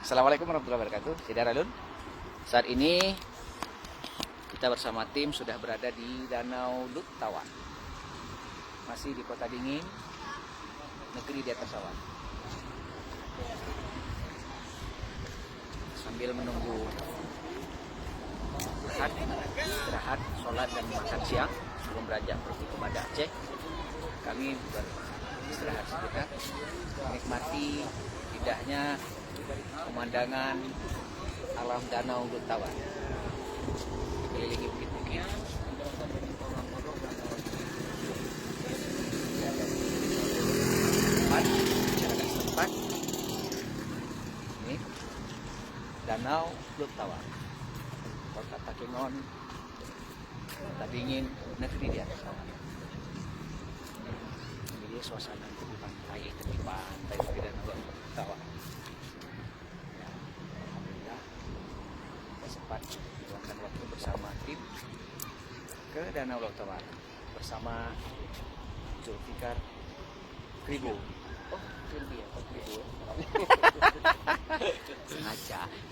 Assalamualaikum warahmatullahi wabarakatuh. Saudara Lun, saat ini kita bersama tim sudah berada di Danau Lut Tawar. Masih di Kota Dingin, negeri di atas awan. Sambil menunggu istirahat, sholat dan makan siang sebelum beranjak pergi ke Banda Aceh, kami beristirahat sejenak, menikmati indahnya pemandangan alam Danau Lut Tawar. Dikelilingi bukit-bukit, masyarakat setempat. Ini Danau Lut Tawar, Kota Takengon, Kota Dingin, negeri di atas awan. Ini suasana tepi pantai di Danau Lut Tawar. Sempat meluangkan waktu bersama tim ke Danau Lut Tawar bersama Zulfikar Kribo. Oh, Kribo ya, Kribo.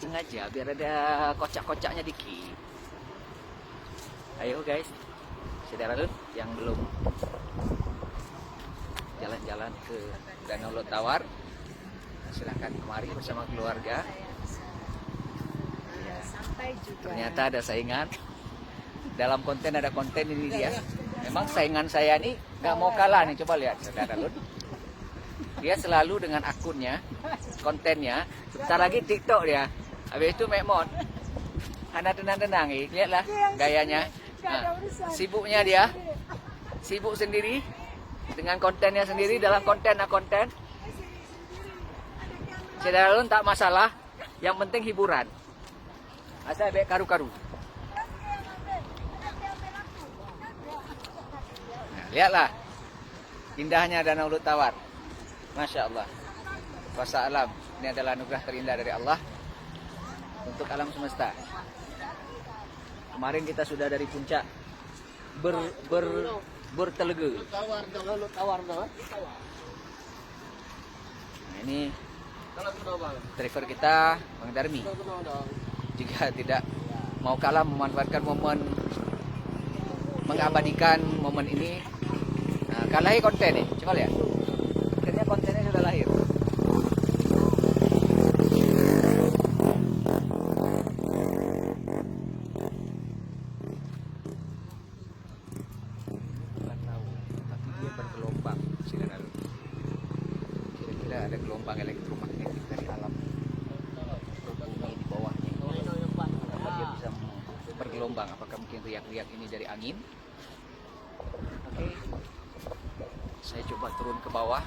sengaja biar ada kocak-kocaknya dikit. Ayo guys, saudara Lut yang belum jalan-jalan ke Danau Lut Tawar, silahkan kemari bersama keluarga. Ternyata ada saingan. Dalam konten ada konten, ini dia. Memang saingan saya nih gak mau kalah nih. Coba lihat saudara Lun. Dia selalu dengan akunnya, kontennya. Sebentar lagi TikTok dia. Habis itu Mekmon. Hana tenang-tenang. Lihatlah gayanya. Nah, sibuknya dia. Sibuk sendiri. Dengan kontennya sendiri. Dalam konten. Saudara Lun tak masalah. Yang penting hiburan. Asal baik karu-karu. Nah, lihatlah indahnya Danau Lut Tawar. Masya Allah. Kuasa alam. Ini adalah anugerah terindah dari Allah untuk alam semesta. Kemarin kita sudah dari puncak bertelega. Nah, ini driver kita, Bang Darmi. Jika tidak mau kalah memanfaatkan momen, mengabadikan momen ini, nah, kalahi konten nih, coba lihat, akhirnya kontennya sudah lahir. Tapi dia bergelombang, kira-kira ada gelombang elektromagnetik dari alam bumi di bawahnya. Dia bisa bergelombang. Apakah mungkin riak-riak ini dari angin? Oke. Saya coba turun ke bawah.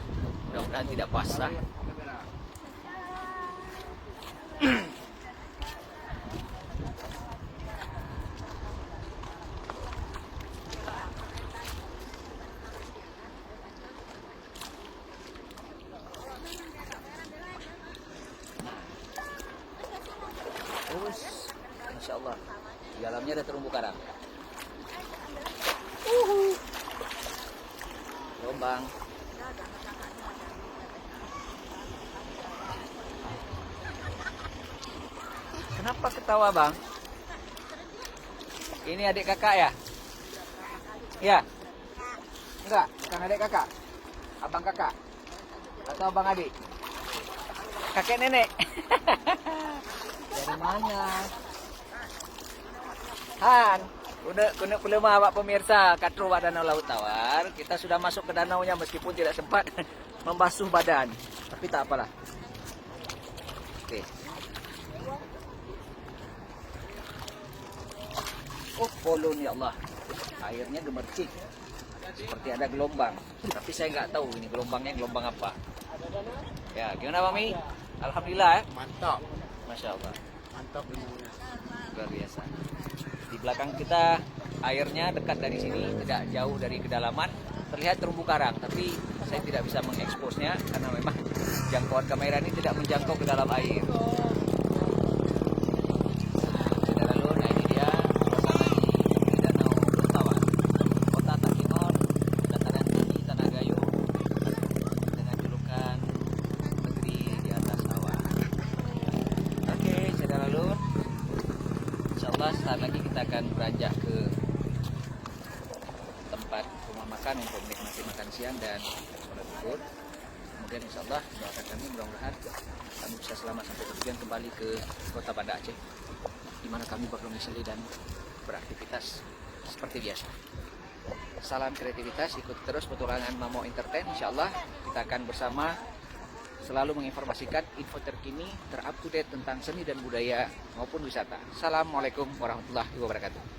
Mudah-mudahan tidak basah. Terus, insya Allah, di dalamnya ada terumbu karang. Gelombang. Kenapa ketawa, Bang? Ini adik kakak ya? Ya? Enggak, bukan adik kakak. Abang kakak? Atau abang adik? Kakek nenek? Dari mana? Han, kuna pelema Pak pemirsa, katru Danau Lut Tawar. Kita sudah masuk ke danaunya meskipun tidak sempat membasuh badan. Tapi tak apalah. Oke. Oh, polon ya Allah. Airnya gemercik. Seperti ada gelombang. Tapi saya nggak tahu ini gelombangnya gelombang apa. Ya, gimana Mami? Alhamdulillah ya. Mantap. Masya Allah. Mantap ilmunya. Luar biasa. Di belakang kita airnya dekat dari sini, tidak jauh dari kedalaman. Terlihat terumbu karang, tapi saya tidak bisa mengeksposnya karena memang jangkauan kamera ini tidak menjangkau ke dalam air. Saudara Lun, nah ini dia suasana di Danau Lut Tawar, Kota Takengon, dataran tinggi Tanah Gayo, dengan julukan negeri di atas awan. Sesaat lagi kita akan beranjak ke tempat rumah makan untuk menikmati makan siang dan sholat zuhur. Kemudian insya Allah doakan kami mudah-mudahan kami bisa selamat sampai tujuan kembali ke kota Banda Aceh, di mana kami berdomisili dan beraktivitas seperti biasa. Salam kreativitas, ikuti terus petualangan Mamo Entertain. Insya Allah kita akan bersama selalu menginformasikan info terkini, terupdate tentang seni dan budaya maupun wisata. Assalamualaikum warahmatullahi wabarakatuh.